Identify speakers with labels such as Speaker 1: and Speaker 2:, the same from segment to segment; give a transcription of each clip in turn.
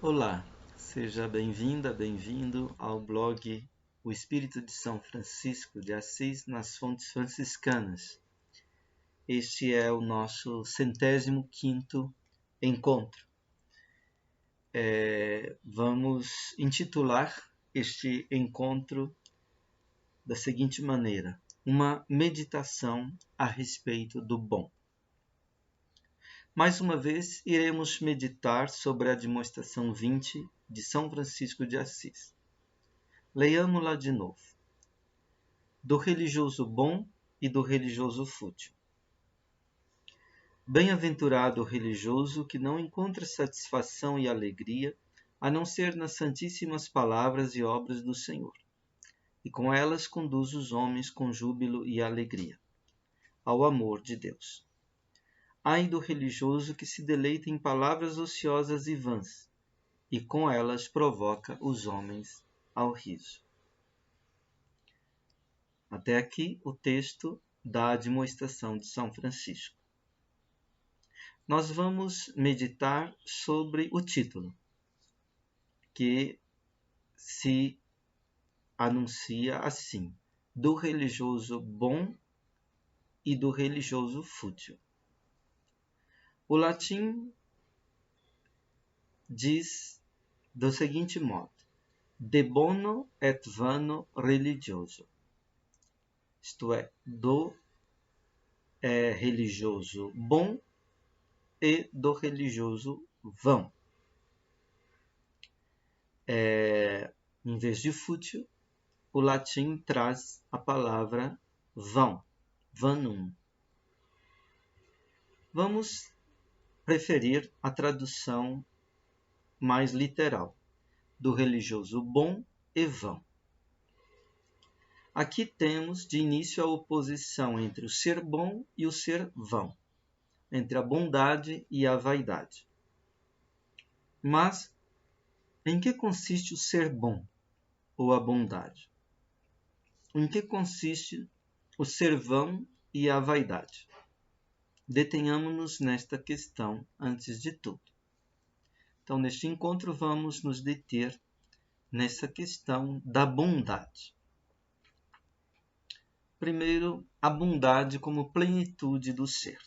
Speaker 1: Olá, seja bem-vinda, bem-vindo ao blog O Espírito de São Francisco de Assis nas Fontes Franciscanas. Este é o nosso 105º encontro. Vamos intitular este encontro da seguinte maneira: uma meditação a respeito do bom. Mais uma vez, iremos meditar sobre a demonstração 20 de São Francisco de Assis. Leiamo-la de novo. Do religioso bom e do religioso fútil. Bem-aventurado o religioso que não encontra satisfação e alegria a não ser nas santíssimas palavras e obras do Senhor, e com elas conduz os homens com júbilo e alegria ao amor de Deus. Ai do religioso que se deleita em palavras ociosas e vãs, e com elas provoca os homens ao riso. Até aqui o texto da admoestação de São Francisco. Nós vamos meditar sobre o título, que se anuncia assim: do religioso bom e do religioso fútil. O latim diz do seguinte modo: de bono et vano religioso. Isto é, do religioso bom e do religioso vão. Em vez de fútil, o latim traz a palavra vão, vanum. Vamos preferir a tradução mais literal, do religioso bom e vão. Aqui temos de início a oposição entre o ser bom e o ser vão, entre a bondade e a vaidade. Mas em que consiste o ser bom ou a bondade? Em que consiste o ser vão e a vaidade? Detenhamo-nos nesta questão antes de tudo. Então, neste encontro, vamos nos deter nessa questão da bondade. Primeiro, a bondade como plenitude do ser.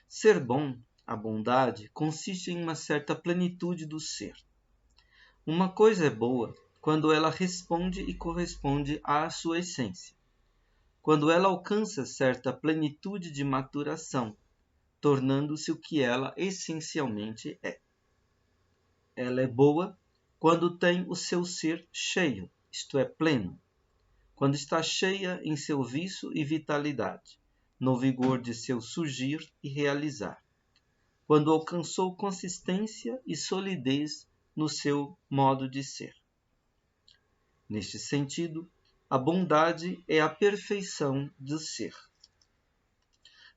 Speaker 1: Ser bom, a bondade, consiste em uma certa plenitude do ser. Uma coisa é boa quando ela responde e corresponde à sua essência, quando ela alcança certa plenitude de maturação, tornando-se o que ela essencialmente é. Ela é boa quando tem o seu ser cheio, isto é, pleno, quando está cheia em seu viço e vitalidade, no vigor de seu surgir e realizar, quando alcançou consistência e solidez no seu modo de ser. Neste sentido, a bondade é a perfeição do ser.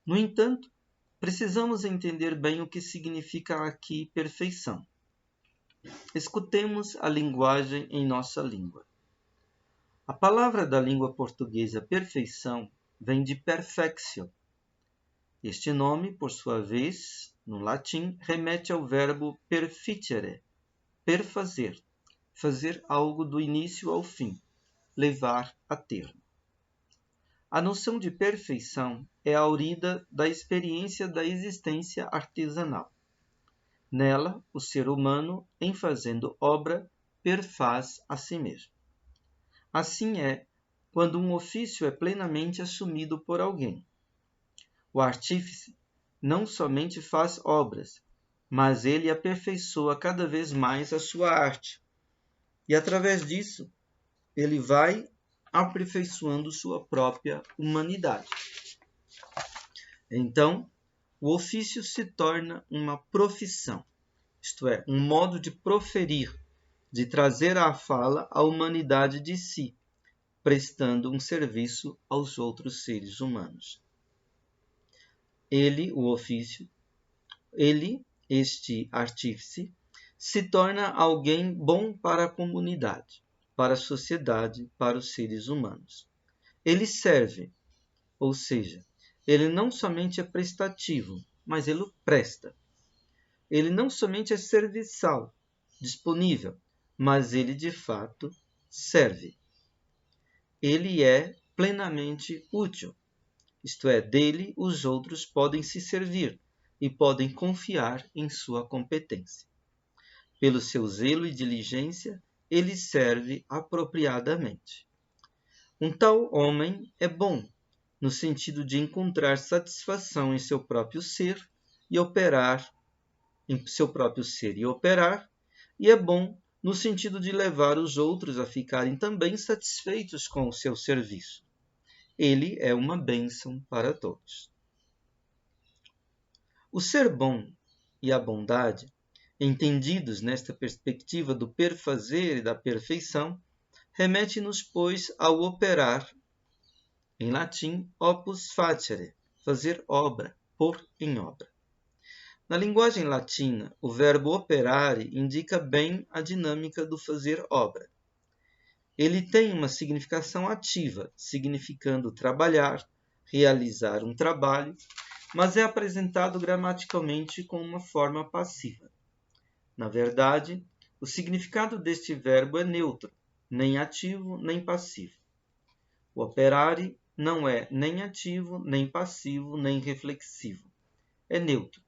Speaker 1: No entanto, precisamos entender bem o que significa aqui perfeição. Escutemos a linguagem em nossa língua. A palavra da língua portuguesa perfeição vem de perfectio. Este nome, por sua vez, no latim, remete ao verbo perficere, perfazer, fazer algo do início ao fim, levar a termo. A noção de perfeição é aurida da experiência da existência artesanal. Nela, o ser humano, em fazendo obra, perfaz a si mesmo. Assim é quando um ofício é plenamente assumido por alguém. O artífice não somente faz obras, mas ele aperfeiçoa cada vez mais a sua arte. E através disso, ele vai aperfeiçoando sua própria humanidade. Então, o ofício se torna uma profissão, isto é, um modo de proferir, de trazer à fala a humanidade de si, prestando um serviço aos outros seres humanos. Ele, o ofício, este artífice, se torna alguém bom para a comunidade, para a sociedade, para os seres humanos. Ele serve, ou seja, ele não somente é prestativo, mas ele presta. ele não somente é serviçal, disponível, mas ele de fato serve. Ele é plenamente útil, isto é, dele os outros podem se servir e podem confiar em sua competência. Pelo seu zelo e diligência, ele serve apropriadamente. Um tal homem é bom, no sentido de encontrar satisfação em seu próprio ser e operar, e é bom no sentido de levar os outros a ficarem também satisfeitos com o seu serviço. Ele é uma bênção para todos. O ser bom e a bondade, entendidos nesta perspectiva do perfazer e da perfeição, remete-nos, pois, ao operar, em latim, opus facere, fazer obra, pôr em obra. Na linguagem latina, o verbo operare indica bem a dinâmica do fazer obra. Ele tem uma significação ativa, significando trabalhar, realizar um trabalho, mas é apresentado gramaticalmente com uma forma passiva. Na verdade, o significado deste verbo é neutro, nem ativo nem passivo. O operare não é nem ativo, nem passivo, nem reflexivo. É neutro.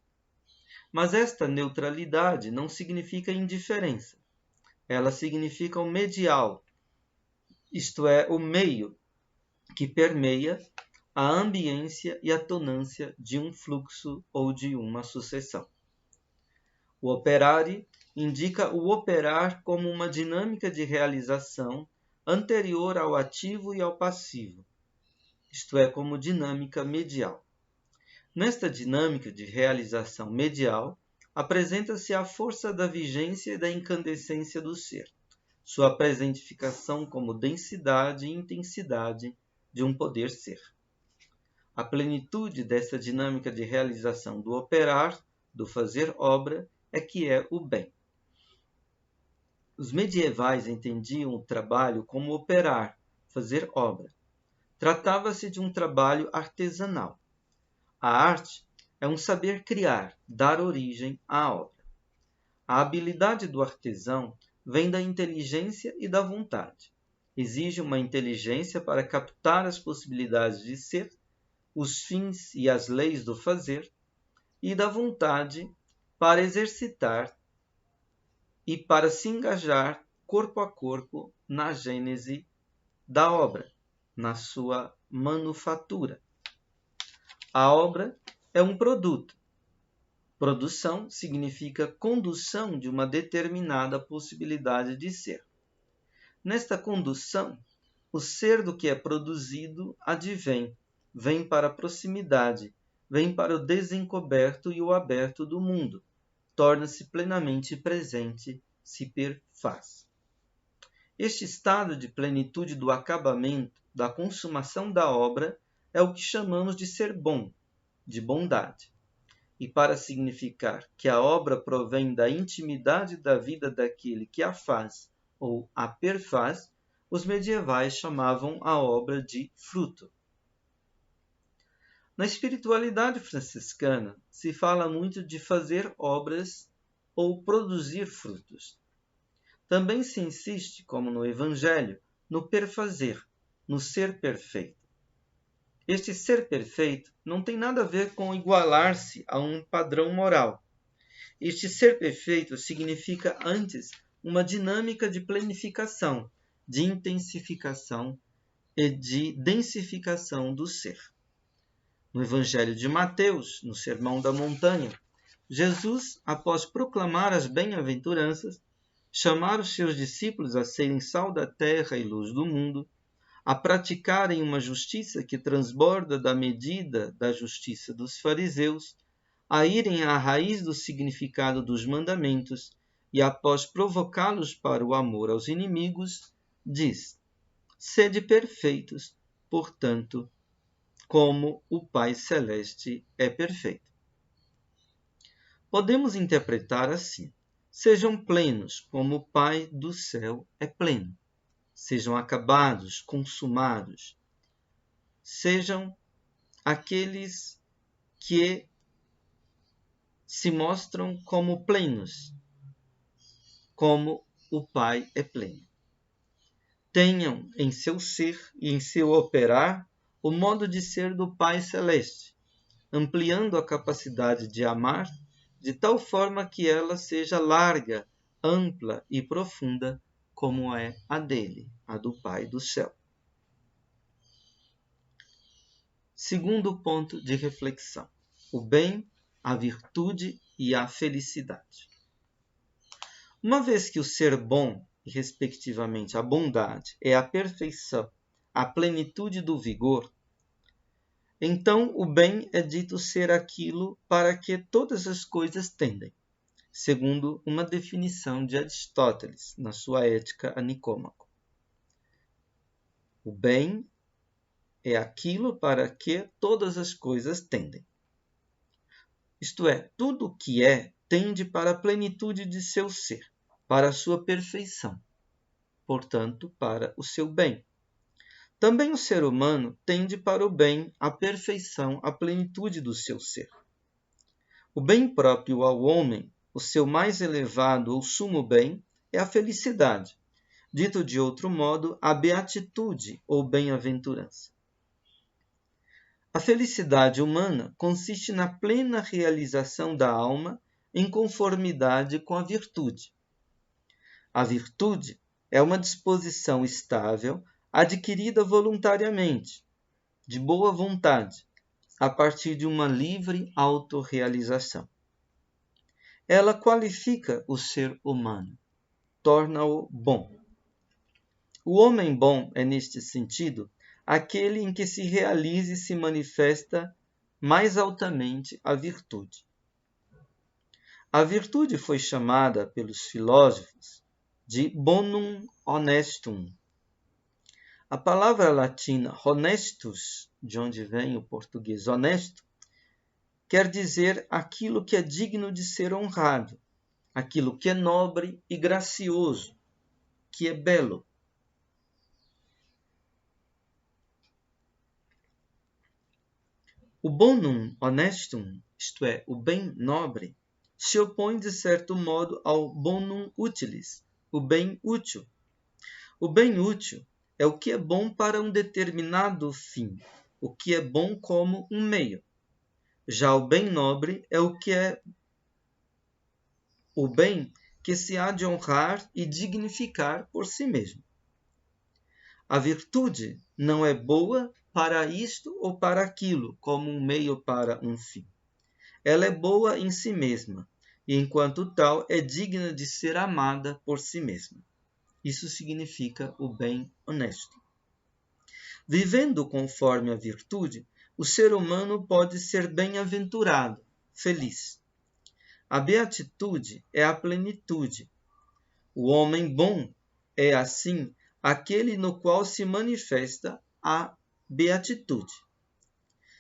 Speaker 1: Mas esta neutralidade não significa indiferença. Ela significa o medial, isto é, o meio que permeia a ambiência e a tonância de um fluxo ou de uma sucessão. O operare indica o operar como uma dinâmica de realização anterior ao ativo e ao passivo, isto é, como dinâmica medial. Nesta dinâmica de realização medial, apresenta-se a força da vigência e da incandescência do ser, sua presentificação como densidade e intensidade de um poder ser. A plenitude dessa dinâmica de realização do operar, do fazer obra, é que é o bem. Os medievais entendiam o trabalho como operar, fazer obra. Tratava-se de um trabalho artesanal. A arte é um saber criar, dar origem à obra. A habilidade do artesão vem da inteligência e da vontade. Exige uma inteligência para captar as possibilidades de ser, os fins e as leis do fazer, e da vontade para exercitar e para se engajar corpo a corpo na gênese da obra, na sua manufatura. A obra é um produto. Produção significa condução de uma determinada possibilidade de ser. Nesta condução, o ser do que é produzido advém, vem para a proximidade, vem para o desencoberto e o aberto do mundo, torna-se plenamente presente, se perfaz. Este estado de plenitude do acabamento, da consumação da obra, é o que chamamos de ser bom, de bondade. E para significar que a obra provém da intimidade da vida daquele que a faz ou a perfaz, os medievais chamavam a obra de fruto. Na espiritualidade franciscana, se fala muito de fazer obras ou produzir frutos. Também se insiste, como no Evangelho, no perfazer, no ser perfeito. Este ser perfeito não tem nada a ver com igualar-se a um padrão moral. Este ser perfeito significa antes uma dinâmica de planificação, de intensificação e de densificação do ser. No Evangelho de Mateus, no Sermão da Montanha, Jesus, após proclamar as bem-aventuranças, chamar os seus discípulos a serem sal da terra e luz do mundo, a praticarem uma justiça que transborda da medida da justiça dos fariseus, a irem à raiz do significado dos mandamentos e, após provocá-los para o amor aos inimigos, diz: sede perfeitos, portanto, como o Pai Celeste é perfeito. Podemos interpretar assim: sejam plenos, como o Pai do céu é pleno. Sejam acabados, consumados. Sejam aqueles que se mostram como plenos, como o Pai é pleno. Tenham em seu ser e em seu operar o modo de ser do Pai Celeste, ampliando a capacidade de amar de tal forma que ela seja larga, ampla e profunda, como é a dele, a do Pai do céu. Segundo ponto de reflexão: o bem, a virtude e a felicidade. Uma vez que o ser bom, e respectivamente a bondade, é a perfeição, a plenitude do vigor, então o bem é dito ser aquilo para que todas as coisas tendem, segundo uma definição de Aristóteles, na sua Ética a Nicômaco. O bem é aquilo para que todas as coisas tendem. Isto é, tudo o que é tende para a plenitude de seu ser, para a sua perfeição, portanto, para o seu bem. Também o ser humano tende para o bem, a perfeição, a plenitude do seu ser. O bem próprio ao homem, o seu mais elevado ou sumo bem, é a felicidade. Dito de outro modo, a beatitude ou bem-aventurança. A felicidade humana consiste na plena realização da alma em conformidade com a virtude. A virtude é uma disposição estável, adquirida voluntariamente, de boa vontade, a partir de uma livre autorrealização. Ela qualifica o ser humano, torna-o bom. O homem bom é, neste sentido, aquele em que se realiza e se manifesta mais altamente a virtude. A virtude foi chamada pelos filósofos de bonum honestum. A palavra latina honestus, de onde vem o português honesto, quer dizer aquilo que é digno de ser honrado, aquilo que é nobre e gracioso, que é belo. O bonum honestum, isto é, o bem nobre, se opõe de certo modo ao bonum utilis, o bem útil. O bem útil é o que é bom para um determinado fim, o que é bom como um meio. Já o bem nobre é o bem que se há de honrar e dignificar por si mesmo. A virtude não é boa para isto ou para aquilo, como um meio para um fim. Ela é boa em si mesma, e enquanto tal é digna de ser amada por si mesma. Isso significa o bem honesto. Vivendo conforme a virtude, o ser humano pode ser bem-aventurado, feliz. A beatitude é a plenitude. O homem bom é, assim, aquele no qual se manifesta a beatitude.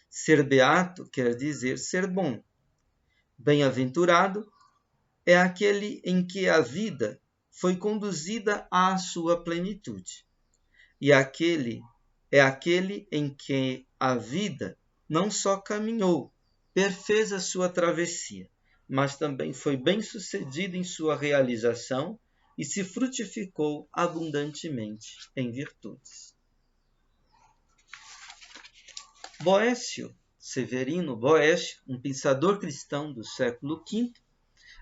Speaker 1: Ser beato quer dizer ser bom. Bem-aventurado é aquele em que a vida foi conduzida à sua plenitude. E aquele em que a vida não só caminhou, perfez a sua travessia, mas também foi bem-sucedida em sua realização e se frutificou abundantemente em virtudes. Boécio, Severino Boécio, um pensador cristão do século V,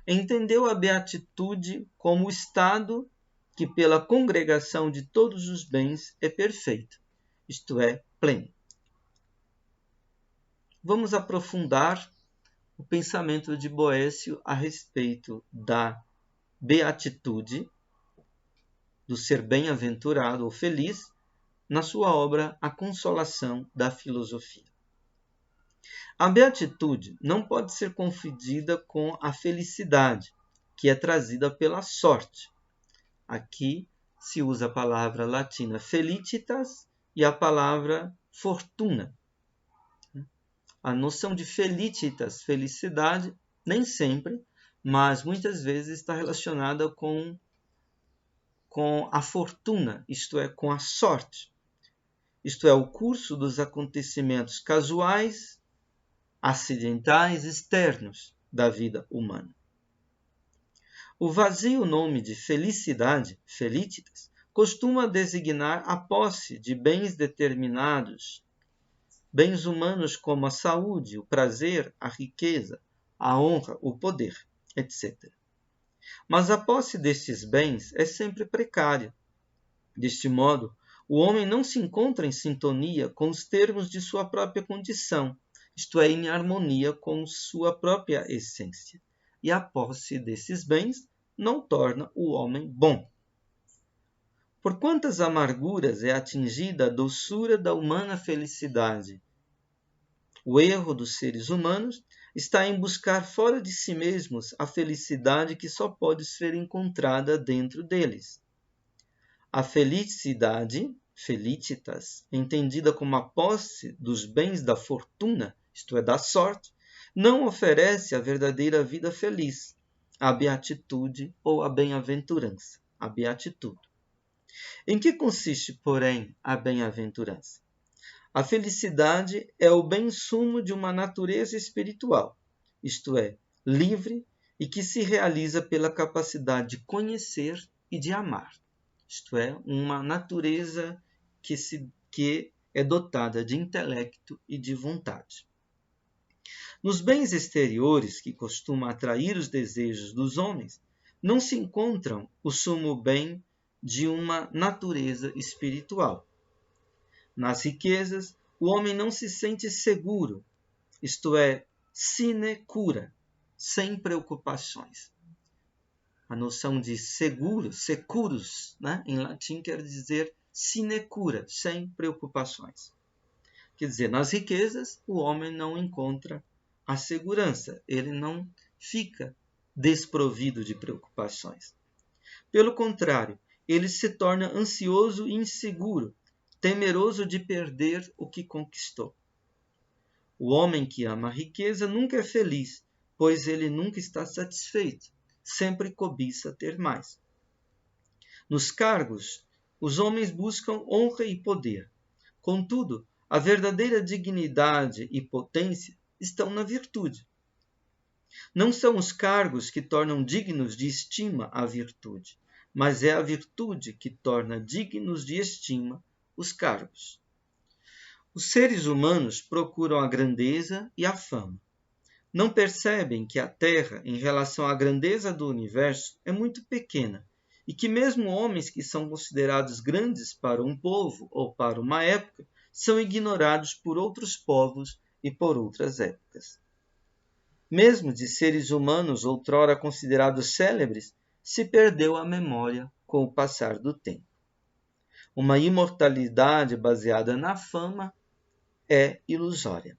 Speaker 1: entendeu a beatitude como o estado que, pela congregação de todos os bens, é perfeito, isto é, pleno. Vamos aprofundar o pensamento de Boécio a respeito da beatitude, do ser bem-aventurado ou feliz, na sua obra A Consolação da Filosofia. A beatitude não pode ser confundida com a felicidade, que é trazida pela sorte. Aqui se usa a palavra latina felicitas e a palavra fortuna. A noção de felicitas, felicidade, nem sempre, mas muitas vezes está relacionada com a fortuna, isto é, com a sorte. Isto é, o curso dos acontecimentos casuais, acidentais, externos, da vida humana. O vazio nome de felicidade, felicitas, costuma designar a posse de bens determinados, bens humanos como a saúde, o prazer, a riqueza, a honra, o poder, etc. Mas a posse destes bens é sempre precária. Deste modo, o homem não se encontra em sintonia com os termos de sua própria condição, isto é, em harmonia com sua própria essência. E a posse desses bens não torna o homem bom. Por quantas amarguras é atingida a doçura da humana felicidade? O erro dos seres humanos está em buscar fora de si mesmos a felicidade que só pode ser encontrada dentro deles. A felicidade, felicitas, entendida como a posse dos bens da fortuna, isto é, da sorte, não oferece a verdadeira vida feliz, a beatitude ou a bem-aventurança, a beatitude. Em que consiste, porém, a bem-aventurança? A felicidade é o bem-sumo de uma natureza espiritual, isto é, livre e que se realiza pela capacidade de conhecer e de amar. Isto é, uma natureza que é dotada de intelecto e de vontade. Nos bens exteriores que costumam atrair os desejos dos homens, não se encontram o sumo bem de uma natureza espiritual. Nas riquezas, o homem não se sente seguro, isto é, sine cura, sem preocupações. A noção de seguro, securus, né, em latim quer dizer sine cura, sem preocupações. Quer dizer, nas riquezas, o homem não encontra a segurança, ele não fica desprovido de preocupações. Pelo contrário, ele se torna ansioso e inseguro, temeroso de perder o que conquistou. O homem que ama a riqueza nunca é feliz, pois ele nunca está satisfeito, sempre cobiça ter mais. Nos cargos, os homens buscam honra e poder. Contudo, a verdadeira dignidade e potência estão na virtude. Não são os cargos que tornam dignos de estima a virtude, mas é a virtude que torna dignos de estima os cargos. Os seres humanos procuram a grandeza e a fama. Não percebem que a Terra, em relação à grandeza do universo, é muito pequena e que mesmo homens que são considerados grandes para um povo ou para uma época são ignorados por outros povos e por outras épocas. Mesmo de seres humanos outrora considerados célebres, se perdeu a memória com o passar do tempo. Uma imortalidade baseada na fama é ilusória.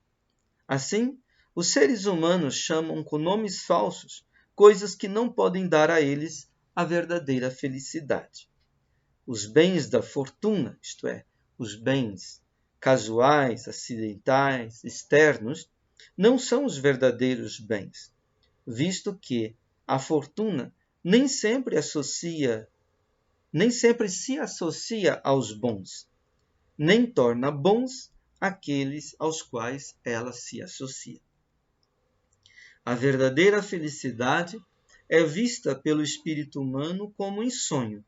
Speaker 1: Assim, os seres humanos chamam com nomes falsos coisas que não podem dar a eles a verdadeira felicidade. Os bens da fortuna, isto é, os bens casuais, acidentais, externos, não são os verdadeiros bens, visto que a fortuna nem sempre se associa aos bons, nem torna bons aqueles aos quais ela se associa. A verdadeira felicidade é vista pelo espírito humano como um sonho.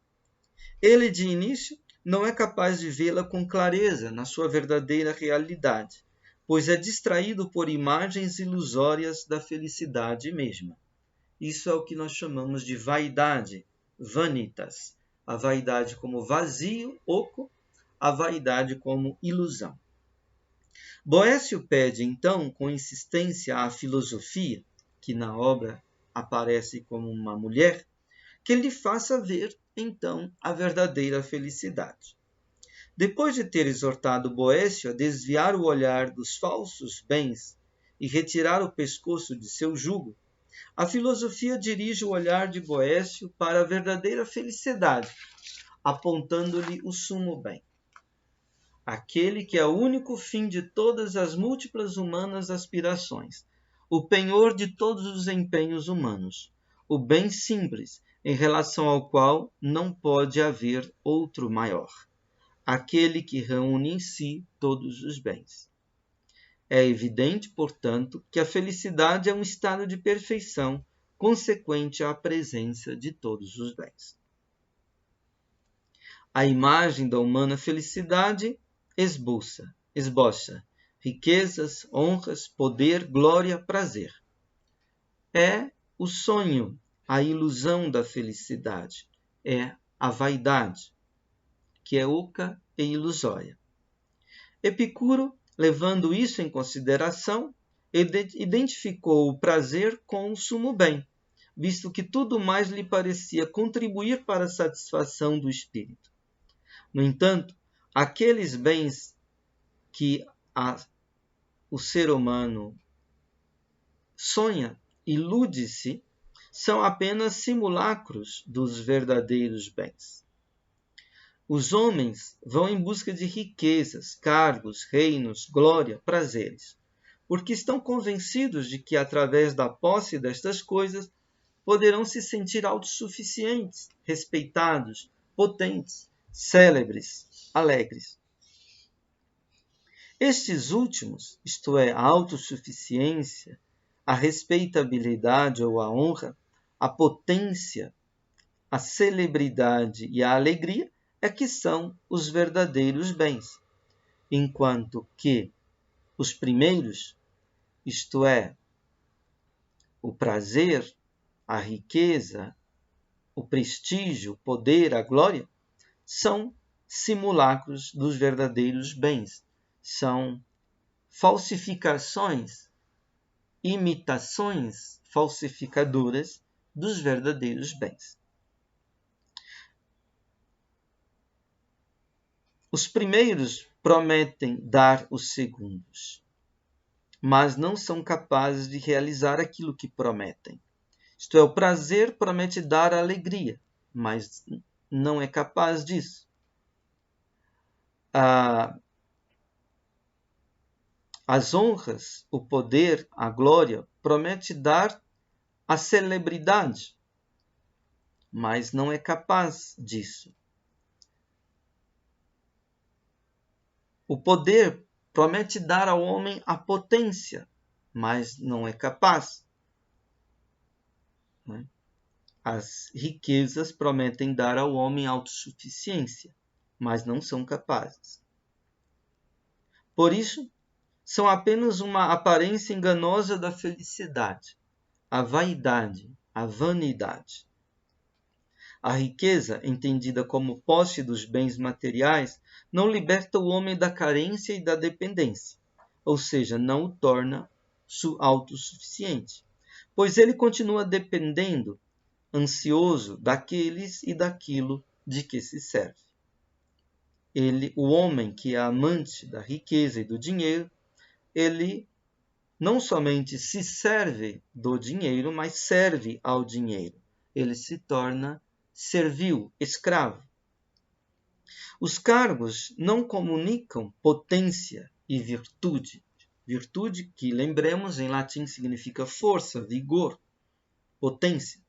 Speaker 1: Ele, de início, não é capaz de vê-la com clareza na sua verdadeira realidade, pois é distraído por imagens ilusórias da felicidade mesma. Isso é o que nós chamamos de vaidade, vanitas. A vaidade como vazio, oco, a vaidade como ilusão. Boécio pede, então, com insistência à filosofia, que na obra aparece como uma mulher, que lhe faça ver, então, a verdadeira felicidade. Depois de ter exortado Boécio a desviar o olhar dos falsos bens e retirar o pescoço de seu jugo, a filosofia dirige o olhar de Boécio para a verdadeira felicidade, apontando-lhe o sumo bem. Aquele que é o único fim de todas as múltiplas humanas aspirações, o penhor de todos os empenhos humanos, o bem simples, em relação ao qual não pode haver outro maior, aquele que reúne em si todos os bens. É evidente, portanto, que a felicidade é um estado de perfeição consequente à presença de todos os bens. A imagem da humana felicidade esboça riquezas, honras, poder, glória, prazer. É o sonho, a ilusão da felicidade, é a vaidade, que é oca e ilusória. Epicuro, levando isso em consideração, identificou o prazer com o sumo bem, visto que tudo mais lhe parecia contribuir para a satisfação do espírito. No entanto, aqueles bens que o ser humano sonha, ilude-se, são apenas simulacros dos verdadeiros bens. Os homens vão em busca de riquezas, cargos, reinos, glória, prazeres, porque estão convencidos de que, através da posse destas coisas, poderão se sentir autossuficientes, respeitados, potentes, célebres, alegres. Estes últimos, isto é, a autossuficiência, a respeitabilidade ou a honra, a potência, a celebridade e a alegria, é que são os verdadeiros bens, enquanto que os primeiros, isto é, o prazer, a riqueza, o prestígio, o poder, a glória, são simulacros dos verdadeiros bens, são falsificações, imitações falsificadoras dos verdadeiros bens. Os primeiros prometem dar os segundos, mas não são capazes de realizar aquilo que prometem. Isto é, o prazer promete dar a alegria, mas não é capaz disso. As honras, o poder, a glória, promete dar a celebridade, mas não é capaz disso. O poder promete dar ao homem a potência, mas não é capaz. As riquezas prometem dar ao homem autossuficiência, mas não são capazes. Por isso, são apenas uma aparência enganosa da felicidade, a vaidade, a vanidade. A riqueza, entendida como posse dos bens materiais, não liberta o homem da carência e da dependência, ou seja, não o torna autossuficiente, pois ele continua dependendo, ansioso daqueles e daquilo de que se serve. O homem que é amante da riqueza e do dinheiro, ele não somente se serve do dinheiro, mas serve ao dinheiro. Ele se torna servil, escravo. Os cargos não comunicam potência e virtude. Virtude que, lembremos, em latim significa força, vigor, potência.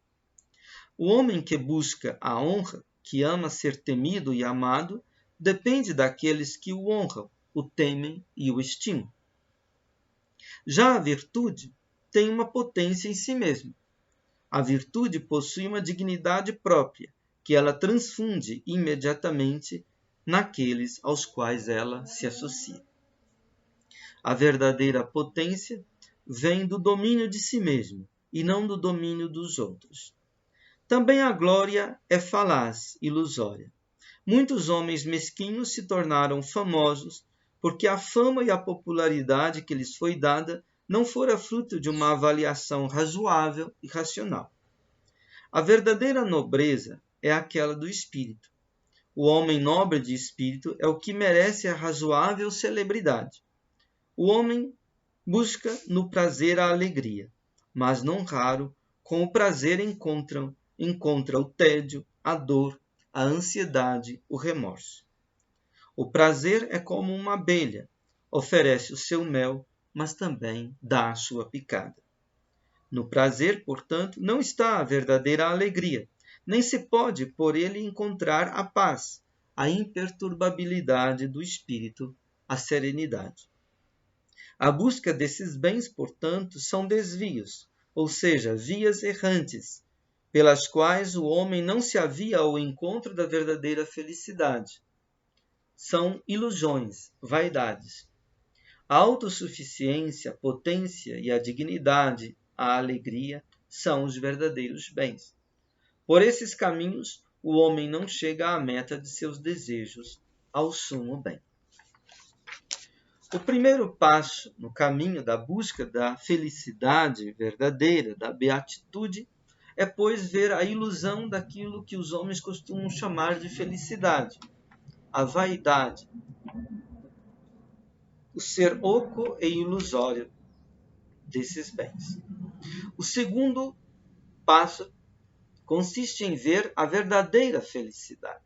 Speaker 1: O homem que busca a honra, que ama ser temido e amado, depende daqueles que o honram, o temem e o estimam. Já a virtude tem uma potência em si mesma. A virtude possui uma dignidade própria, que ela transfunde imediatamente naqueles aos quais ela se associa. A verdadeira potência vem do domínio de si mesmo e não do domínio dos outros. Também a glória é falaz, ilusória. Muitos homens mesquinhos se tornaram famosos porque a fama e a popularidade que lhes foi dada não fora fruto de uma avaliação razoável e racional. A verdadeira nobreza é aquela do espírito. O homem nobre de espírito é o que merece a razoável celebridade. O homem busca no prazer a alegria, mas não raro, com o prazer encontra o tédio, a dor, a ansiedade, o remorso. O prazer é como uma abelha, oferece o seu mel, mas também dá a sua picada. No prazer, portanto, não está a verdadeira alegria, nem se pode por ele encontrar a paz, a imperturbabilidade do espírito, a serenidade. A busca desses bens, portanto, são desvios, ou seja, vias errantes, pelas quais o homem não se avia ao encontro da verdadeira felicidade. São ilusões, vaidades. A autossuficiência, a potência e a dignidade, a alegria, são os verdadeiros bens. Por esses caminhos, o homem não chega à meta de seus desejos, ao sumo bem. O primeiro passo no caminho da busca da felicidade verdadeira, da beatitude, é, pois, ver a ilusão daquilo que os homens costumam chamar de felicidade, a vaidade, o ser oco e ilusório desses bens. O segundo passo consiste em ver a verdadeira felicidade.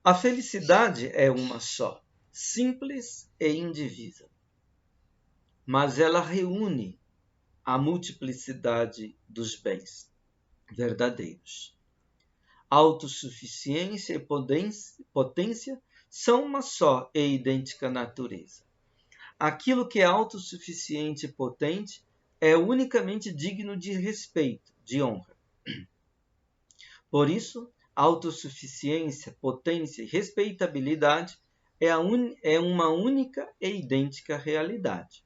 Speaker 1: A felicidade é uma só, simples e indivível, mas ela reúne a multiplicidade dos bens verdadeiros. Autossuficiência e potência são uma só e idêntica natureza. Aquilo que é autossuficiente e potente é unicamente digno de respeito, de honra. Por isso, autossuficiência, potência e respeitabilidade é uma única e idêntica realidade.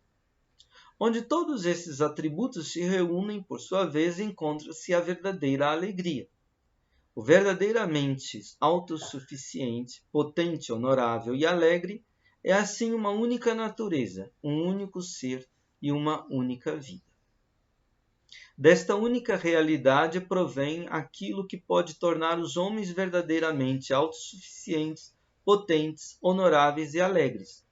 Speaker 1: Onde todos esses atributos se reúnem, por sua vez, encontra-se a verdadeira alegria. O verdadeiramente autossuficiente, potente, honorável e alegre é assim uma única natureza, um único ser e uma única vida. Desta única realidade provém aquilo que pode tornar os homens verdadeiramente autossuficientes, potentes, honoráveis e alegres.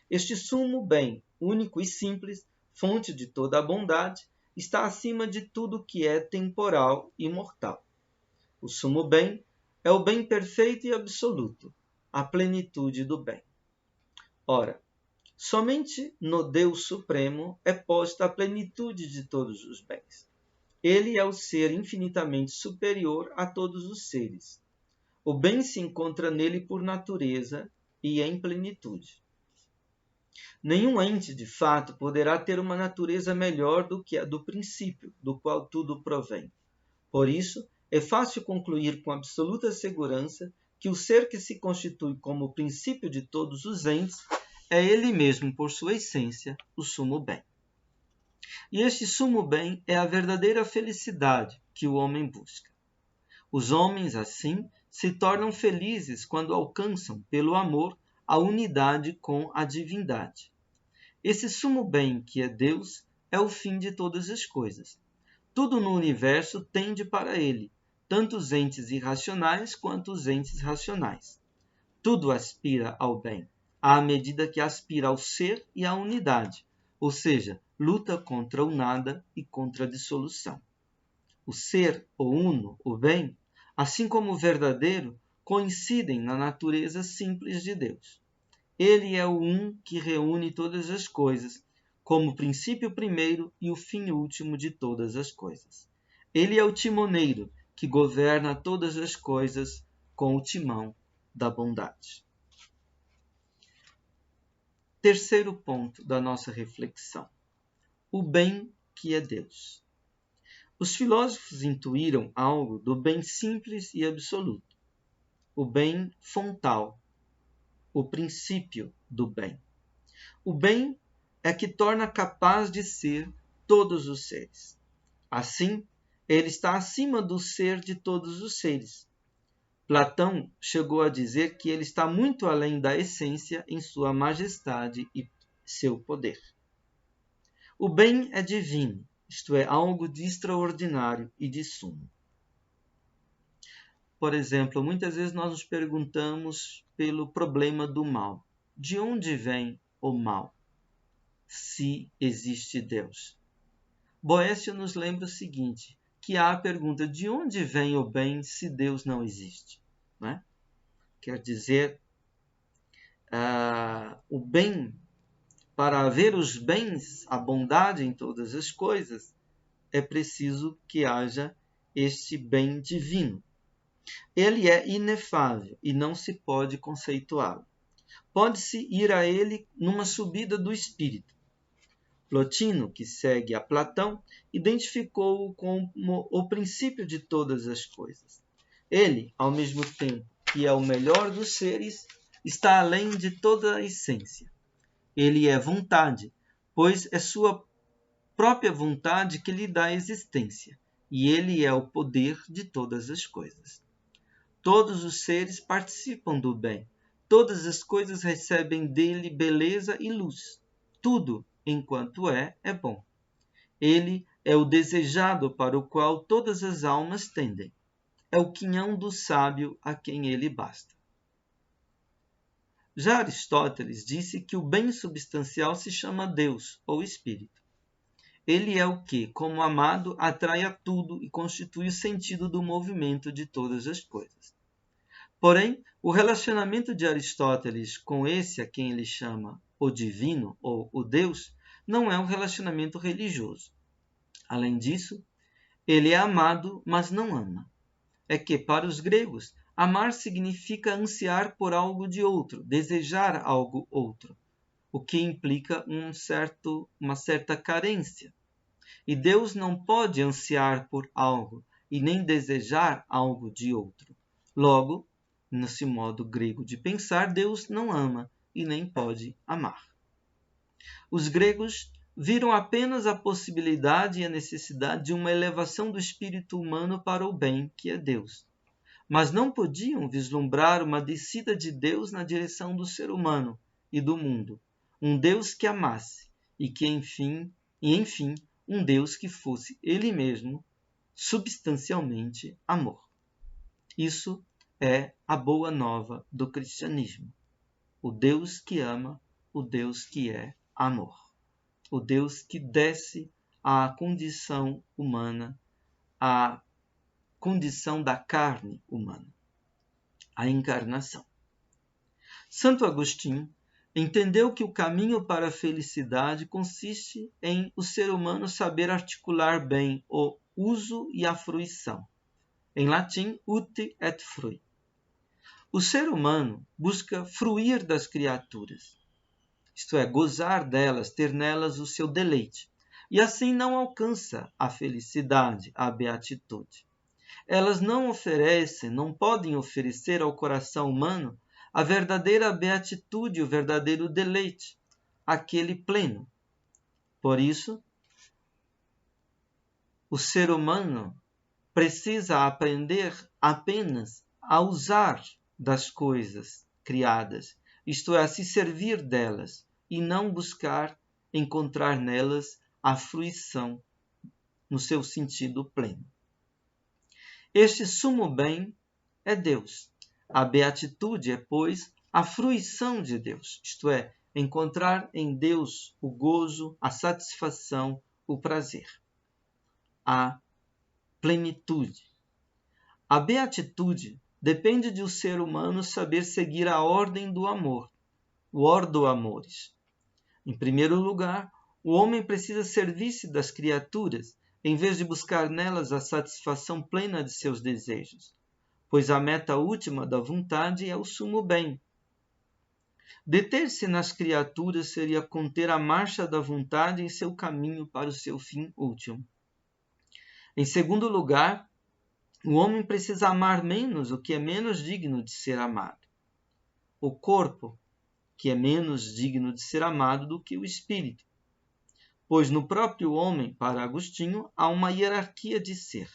Speaker 1: Este sumo bem, único e simples, fonte de toda a bondade, está acima de tudo que é temporal e mortal. O sumo bem é o bem perfeito e absoluto, a plenitude do bem. Ora, somente no Deus Supremo é posta a plenitude de todos os bens. Ele é o ser infinitamente superior a todos os seres. O bem se encontra nele por natureza e em plenitude. Nenhum ente, de fato, poderá ter uma natureza melhor do que a do princípio, do qual tudo provém. Por isso, é fácil concluir com absoluta segurança que o ser que se constitui como o princípio de todos os entes é ele mesmo, por sua essência, o sumo bem. E este sumo bem é a verdadeira felicidade que o homem busca. Os homens, assim, se tornam felizes quando alcançam, pelo amor, a unidade com a divindade. Esse sumo bem, que é Deus, é o fim de todas as coisas. Tudo no universo tende para ele, tanto os entes irracionais quanto os entes racionais. Tudo aspira ao bem, à medida que aspira ao ser e à unidade, ou seja, luta contra o nada e contra a dissolução. O ser, o uno, o bem, assim como o verdadeiro, coincidem na natureza simples de Deus. Ele é o um que reúne todas as coisas, como o princípio primeiro e o fim último de todas as coisas. Ele é o timoneiro que governa todas as coisas com o timão da bondade. Terceiro ponto da nossa reflexão: o bem que é Deus. Os filósofos intuíram algo do bem simples e absoluto, o bem fontal, o princípio do bem. O bem é que torna capaz de ser todos os seres. Assim, ele está acima do ser de todos os seres. Platão chegou a dizer que ele está muito além da essência em sua majestade e seu poder. O bem é divino, isto é, algo de extraordinário e de sumo. Por exemplo, muitas vezes nós nos perguntamos pelo problema do mal. De onde vem o mal, se existe Deus? Boécio nos lembra o seguinte, que há a pergunta: de onde vem o bem se Deus não existe? Não é? Quer dizer, o bem, para haver os bens, a bondade em todas as coisas, é preciso que haja este bem divino. Ele é inefável e não se pode conceituá-lo. Pode-se ir a ele numa subida do espírito. Plotino, que segue a Platão, identificou-o como o princípio de todas as coisas. Ele, ao mesmo tempo que é o melhor dos seres, está além de toda a essência. Ele é vontade, pois é sua própria vontade que lhe dá existência, e ele é o poder de todas as coisas. Todos os seres participam do bem, todas as coisas recebem dele beleza e luz. Tudo, enquanto é bom. Ele é o desejado para o qual todas as almas tendem. É o quinhão do sábio a quem ele basta. Já Aristóteles disse que o bem substancial se chama Deus ou Espírito. Ele é o que, como amado, atrai a tudo e constitui o sentido do movimento de todas as coisas. Porém, o relacionamento de Aristóteles com esse a quem ele chama o divino ou o Deus não é um relacionamento religioso. Além disso, ele é amado, mas não ama. É que, para os gregos, amar significa ansiar por algo de outro, desejar algo outro, o que implica uma certa carência. E Deus não pode ansiar por algo e nem desejar algo de outro. Logo, nesse modo grego de pensar, Deus não ama e nem pode amar. Os gregos viram apenas a possibilidade e a necessidade de uma elevação do espírito humano para o bem, que é Deus. Mas não podiam vislumbrar uma descida de Deus na direção do ser humano e do mundo. Um Deus que amasse e que, enfim, um Deus que fosse ele mesmo, substancialmente amor. Isso é a boa nova do cristianismo. O Deus que ama, o Deus que é amor. O Deus que desce à condição humana, à condição da carne humana, a encarnação. Santo Agostinho entendeu que o caminho para a felicidade consiste em o ser humano saber articular bem o uso e a fruição. Em latim, uti et frui. O ser humano busca fruir das criaturas, isto é, gozar delas, ter nelas o seu deleite, e assim não alcança a felicidade, a beatitude. Elas não oferecem, não podem oferecer ao coração humano a verdadeira beatitude, o verdadeiro deleite, aquele pleno. Por isso, o ser humano precisa aprender apenas a usar das coisas criadas, isto é, a se servir delas, e não buscar encontrar nelas a fruição no seu sentido pleno. Este sumo bem é Deus. A beatitude é, pois, a fruição de Deus, isto é, encontrar em Deus o gozo, a satisfação, o prazer, a plenitude. A beatitude depende de o ser humano saber seguir a ordem do amor, o ordo amores. Em primeiro lugar, o homem precisa servir-se das criaturas, em vez de buscar nelas a satisfação plena de seus desejos, pois a meta última da vontade é o sumo bem. Deter-se nas criaturas seria conter a marcha da vontade em seu caminho para o seu fim último. Em segundo lugar, o homem precisa amar menos o que é menos digno de ser amado. O corpo, que é menos digno de ser amado do que o espírito. Pois no próprio homem, para Agostinho, há uma hierarquia de ser.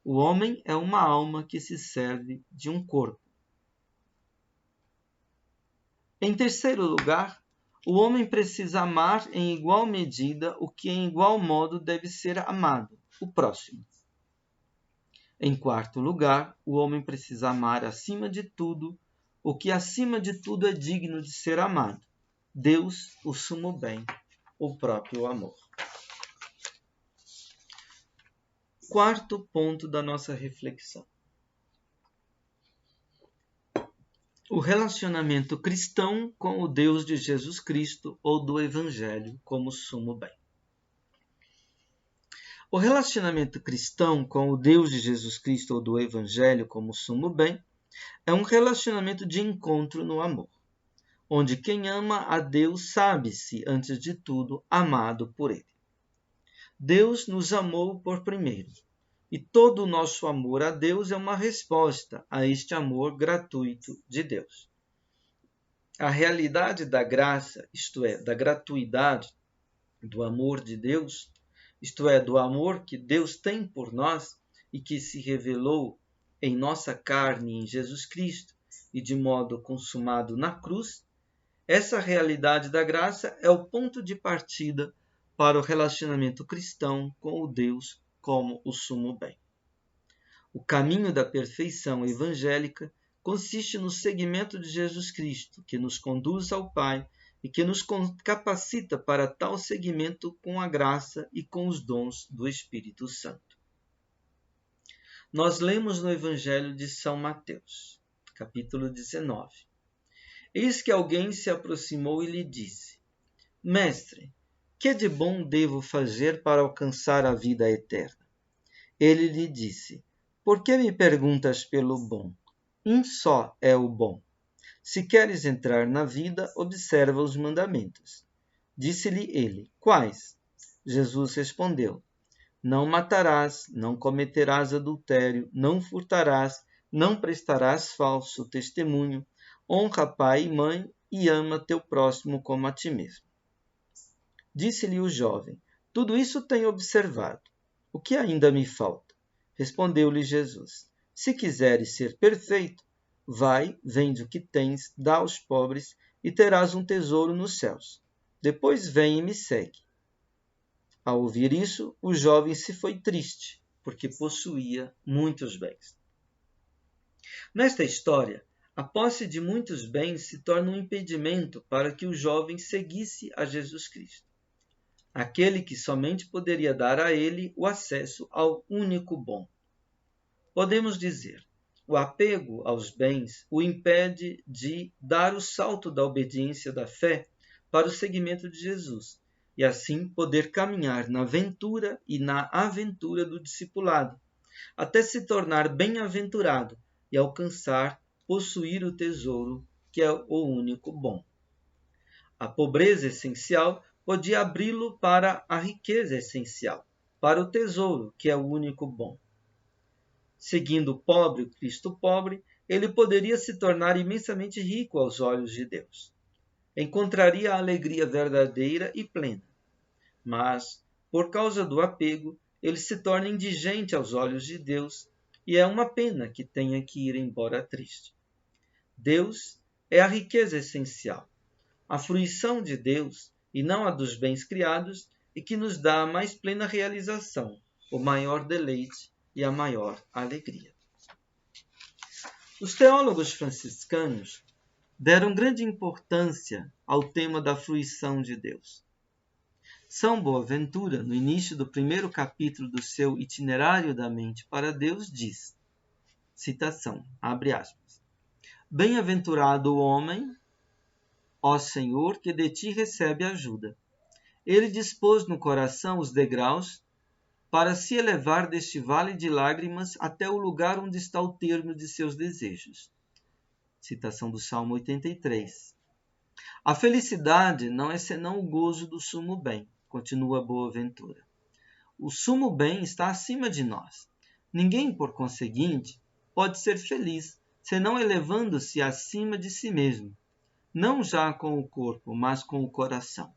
Speaker 1: O homem é uma alma que se serve de um corpo. Em terceiro lugar, o homem precisa amar em igual medida o que em igual modo deve ser amado, o próximo. Em quarto lugar, o homem precisa amar acima de tudo o que acima de tudo é digno de ser amado, Deus, o sumo bem, o próprio amor. Quarto ponto da nossa reflexão. O relacionamento cristão com o Deus de Jesus Cristo ou do Evangelho como sumo bem. O relacionamento cristão com o Deus de Jesus Cristo ou do Evangelho como sumo bem é um relacionamento de encontro no amor, onde quem ama a Deus sabe-se, antes de tudo, amado por Ele. Deus nos amou por primeiro, e todo o nosso amor a Deus é uma resposta a este amor gratuito de Deus. A realidade da graça, isto é, da gratuidade do amor de Deus, isto é, do amor que Deus tem por nós e que se revelou em nossa carne em Jesus Cristo e de modo consumado na cruz, essa realidade da graça é o ponto de partida para o relacionamento cristão com o Deus como o sumo bem. O caminho da perfeição evangélica consiste no seguimento de Jesus Cristo, que nos conduz ao Pai e que nos capacita para tal seguimento com a graça e com os dons do Espírito Santo. Nós lemos no Evangelho de São Mateus, capítulo 19. Eis que alguém se aproximou e lhe disse: Mestre, que de bom devo fazer para alcançar a vida eterna? Ele lhe disse: Por que me perguntas pelo bom? Um só é o bom. Se queres entrar na vida, observa os mandamentos. Disse-lhe ele: Quais? Jesus respondeu: Não matarás, não cometerás adultério, não furtarás, não prestarás falso testemunho, honra pai e mãe e ama teu próximo como a ti mesmo. Disse-lhe o jovem: Tudo isso tenho observado. O que ainda me falta? Respondeu-lhe Jesus: Se quiseres ser perfeito, vai, vende o que tens, dá aos pobres e terás um tesouro nos céus. Depois vem e me segue. Ao ouvir isso, o jovem se foi triste, porque possuía muitos bens. Nesta história, a posse de muitos bens se torna um impedimento para que o jovem seguisse a Jesus Cristo, aquele que somente poderia dar a ele o acesso ao único bom. Podemos dizer, o apego aos bens o impede de dar o salto da obediência da fé para o seguimento de Jesus, e assim poder caminhar na ventura e na aventura do discipulado, até se tornar bem-aventurado e alcançar, possuir o tesouro, que é o único bom. A pobreza essencial podia abri-lo para a riqueza essencial, para o tesouro, que é o único bom. Seguindo o pobre, o Cristo pobre, ele poderia se tornar imensamente rico aos olhos de Deus. Encontraria a alegria verdadeira e plena. Mas, por causa do apego, ele se torna indigente aos olhos de Deus, e é uma pena que tenha que ir embora triste. Deus é a riqueza essencial, a fruição de Deus, e não a dos bens criados, e que nos dá a mais plena realização, o maior deleite e a maior alegria. Os teólogos franciscanos deram grande importância ao tema da fruição de Deus. São Boaventura, no início do primeiro capítulo do seu Itinerário da Mente para Deus, diz, citação, abre aspas, Bem-aventurado o homem, ó Senhor, que de ti recebe ajuda. Ele dispôs no coração os degraus para se elevar deste vale de lágrimas até o lugar onde está o termo de seus desejos. Citação do Salmo 83. A felicidade não é senão o gozo do sumo bem, continua Boaventura. O sumo bem está acima de nós. Ninguém, por conseguinte, pode ser feliz, senão elevando-se acima de si mesmo, não já com o corpo, mas com o coração.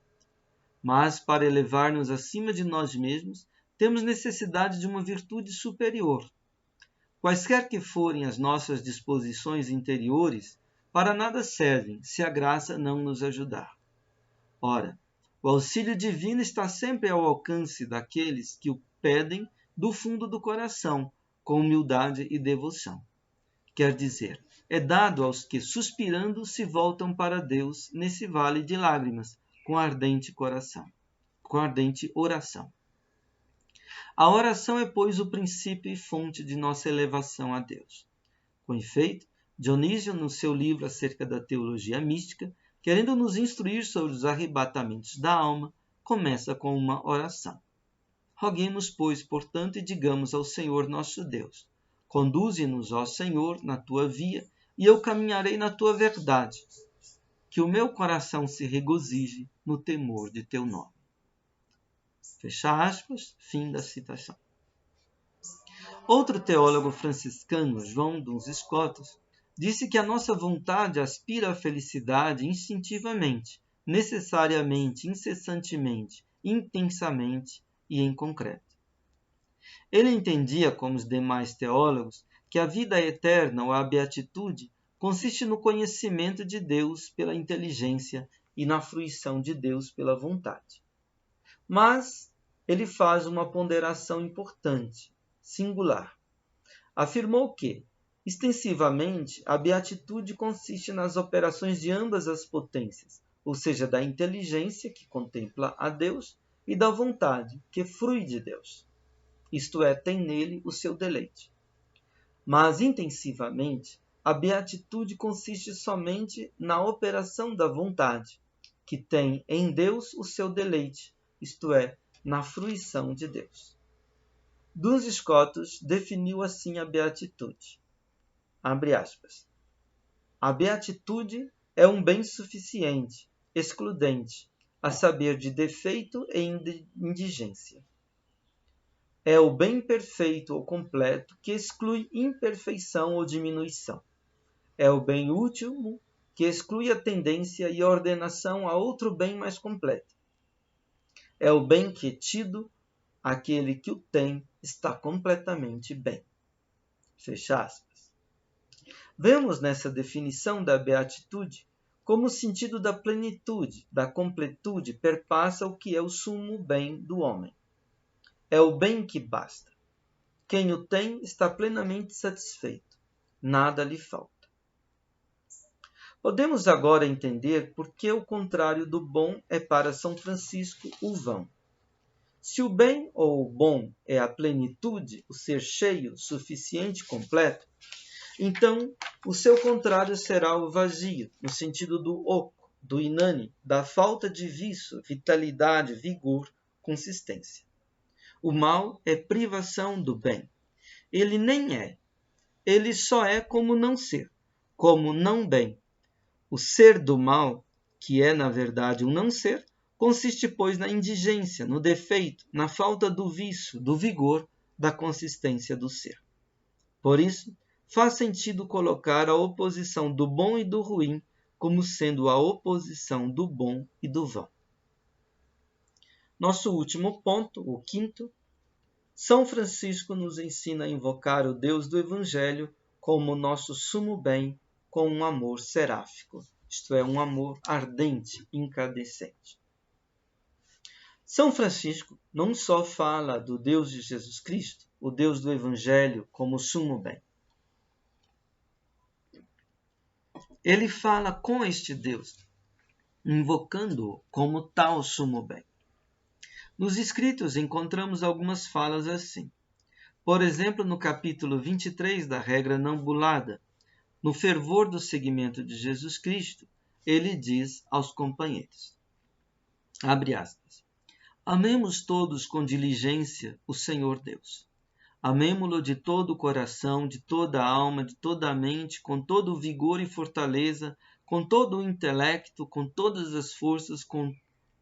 Speaker 1: Mas, para elevar-nos acima de nós mesmos, temos necessidade de uma virtude superior. Quaisquer que forem as nossas disposições interiores, para nada servem se a graça não nos ajudar. Ora, o auxílio divino está sempre ao alcance daqueles que o pedem do fundo do coração, com humildade e devoção. Quer dizer, é dado aos que, suspirando, se voltam para Deus nesse vale de lágrimas, com ardente oração. A oração é, pois, o princípio e fonte de nossa elevação a Deus. Com efeito, Dionísio, no seu livro acerca da teologia mística, querendo nos instruir sobre os arrebatamentos da alma, começa com uma oração. Roguemos, pois, portanto, e digamos ao Senhor nosso Deus: Conduze-nos, ó Senhor, na tua via, e eu caminharei na tua verdade. Que o meu coração se regozije no temor de teu nome. Fecha aspas, fim da citação. Outro teólogo franciscano, João Duns Scotus, disse que a nossa vontade aspira à felicidade instintivamente, necessariamente, incessantemente, intensamente e em concreto. Ele entendia, como os demais teólogos, que a vida eterna ou a beatitude consiste no conhecimento de Deus pela inteligência e na fruição de Deus pela vontade. Mas ele faz uma ponderação importante, singular. Afirmou que, extensivamente, a beatitude consiste nas operações de ambas as potências, ou seja, da inteligência, que contempla a Deus, e da vontade, que frui de Deus. Isto é, tem nele o seu deleite. Mas, intensivamente, a beatitude consiste somente na operação da vontade, que tem em Deus o seu deleite, isto é, na fruição de Deus. Duns Scotus definiu assim a beatitude. Abre aspas. A beatitude é um bem suficiente, excludente, a saber de defeito e indigência. É o bem perfeito ou completo que exclui imperfeição ou diminuição. É o bem último que exclui a tendência e a ordenação a outro bem mais completo. É o bem que, tido, aquele que o tem está completamente bem. Fecha aspas. Vemos nessa definição da beatitude como o sentido da plenitude, da completude, perpassa o que é o sumo bem do homem. É o bem que basta. Quem o tem está plenamente satisfeito. Nada lhe falta. Podemos agora entender por que o contrário do bom é para São Francisco o vão. Se o bem ou o bom é a plenitude, o ser cheio, suficiente, completo, então o seu contrário será o vazio, no sentido do oco, do inane, da falta de vício, vitalidade, vigor, consistência. O mal é privação do bem. Ele nem é. Ele só é como não ser, como não bem. O ser do mal, que é na verdade um não ser, consiste, pois, na indigência, no defeito, na falta do vício, do vigor, da consistência do ser. Por isso, faz sentido colocar a oposição do bom e do ruim como sendo a oposição do bom e do vão. Nosso último ponto, o quinto, São Francisco nos ensina a invocar o Deus do Evangelho como nosso sumo bem, com um amor seráfico, isto é, um amor ardente, incandescente. São Francisco não só fala do Deus de Jesus Cristo, o Deus do Evangelho, como sumo bem. Ele fala com este Deus, invocando-o como tal sumo bem. Nos escritos encontramos algumas falas assim. Por exemplo, no capítulo 23 da regra não bulada, no fervor do seguimento de Jesus Cristo, ele diz aos companheiros, abre aspas, amemos todos com diligência o Senhor Deus. Amemo-lo de todo o coração, de toda a alma, de toda a mente, com todo o vigor e fortaleza, com todo o intelecto, com todas as forças, com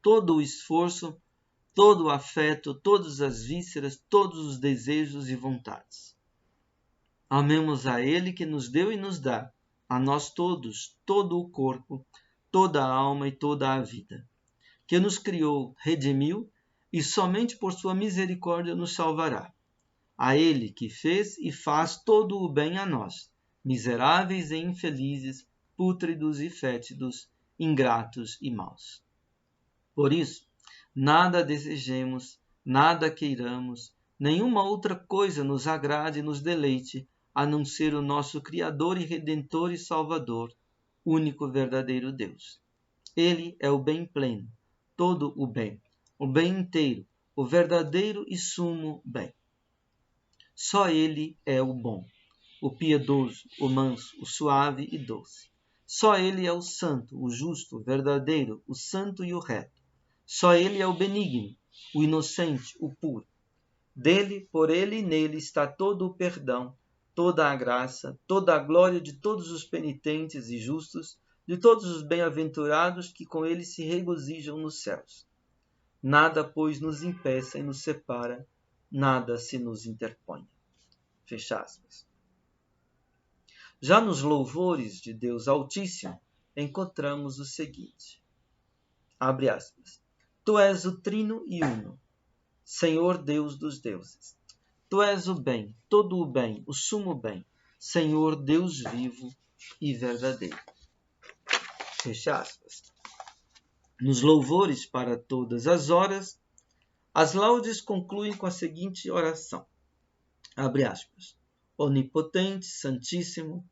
Speaker 1: todo o esforço, todo o afeto, todas as vísceras, todos os desejos e vontades. Amemos a Ele que nos deu e nos dá, a nós todos, todo o corpo, toda a alma e toda a vida, que nos criou, redimiu e somente por sua misericórdia nos salvará. A Ele que fez e faz todo o bem a nós, miseráveis e infelizes, pútridos e fétidos, ingratos e maus. Por isso, nada desejemos, nada queiramos, nenhuma outra coisa nos agrade e nos deleite, a não ser o nosso Criador e Redentor e Salvador, único verdadeiro Deus. Ele é o bem pleno, todo o bem inteiro, o verdadeiro e sumo bem. Só Ele é o bom, o piedoso, o manso, o suave e doce. Só Ele é o santo, o justo, o verdadeiro, o santo e o reto. Só Ele é o benigno, o inocente, o puro. Dele, por ele e nele está todo o perdão, toda a graça, toda a glória de todos os penitentes e justos, de todos os bem-aventurados que com ele se regozijam nos céus. Nada, pois, nos impeça e nos separa, nada se nos interponha. Fecha aspas. Já nos louvores de Deus Altíssimo, encontramos o seguinte. Abre aspas. Tu és o Trino e Uno, Senhor Deus dos deuses. Tu és o bem, todo o bem, o sumo bem, Senhor Deus vivo e verdadeiro. Fecha aspas. Nos louvores para todas as horas, as laudes concluem com a seguinte oração. Abre aspas. Onipotente, Santíssimo,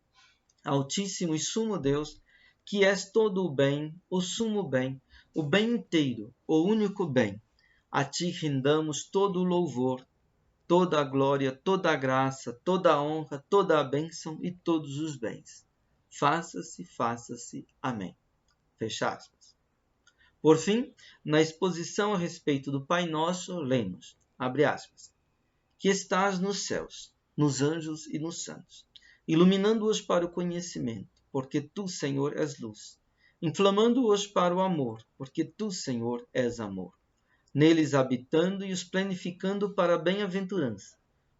Speaker 1: Altíssimo e Sumo Deus, que és todo o bem, o sumo bem, o bem inteiro, o único bem. A ti rendamos todo o louvor, toda a glória, toda a graça, toda a honra, toda a bênção e todos os bens. Faça-se, faça-se. Amém. Fecha aspas. Por fim, na exposição a respeito do Pai Nosso, lemos, abre aspas, que estás nos céus, nos anjos e nos santos, iluminando-os para o conhecimento, porque tu, Senhor, és luz, inflamando-os para o amor, porque tu, Senhor, és amor, neles habitando e os planificando para a bem-aventurança,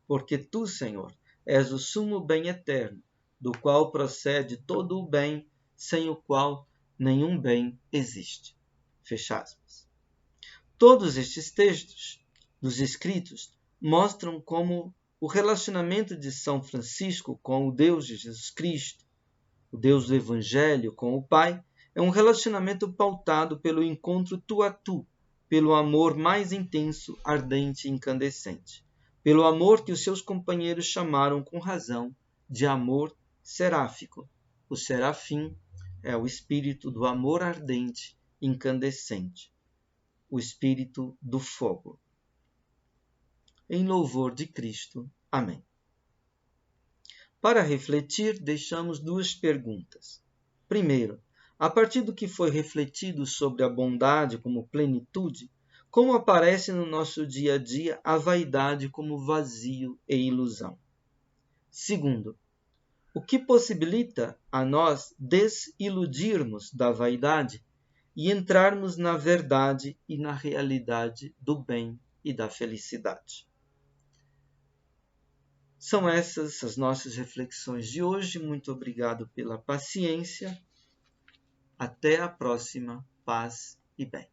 Speaker 1: porque tu, Senhor, és o sumo bem eterno, do qual procede todo o bem, sem o qual nenhum bem existe. Fecha aspas. Todos estes textos dos escritos mostram como o relacionamento de São Francisco com o Deus de Jesus Cristo, o Deus do Evangelho com o Pai, é um relacionamento pautado pelo encontro tu a tu, pelo amor mais intenso, ardente e incandescente, pelo amor que os seus companheiros chamaram com razão de amor seráfico. O serafim é o espírito do amor ardente, incandescente, o espírito do fogo. Em louvor de Cristo. Amém. Para refletir, deixamos duas perguntas. Primeiro, a partir do que foi refletido sobre a bondade como plenitude, como aparece no nosso dia a dia a vaidade como vazio e ilusão? Segundo, o que possibilita a nós desiludirmos da vaidade e entrarmos na verdade e na realidade do bem e da felicidade? São essas as nossas reflexões de hoje. Muito obrigado pela paciência. Até a próxima. Paz e bem.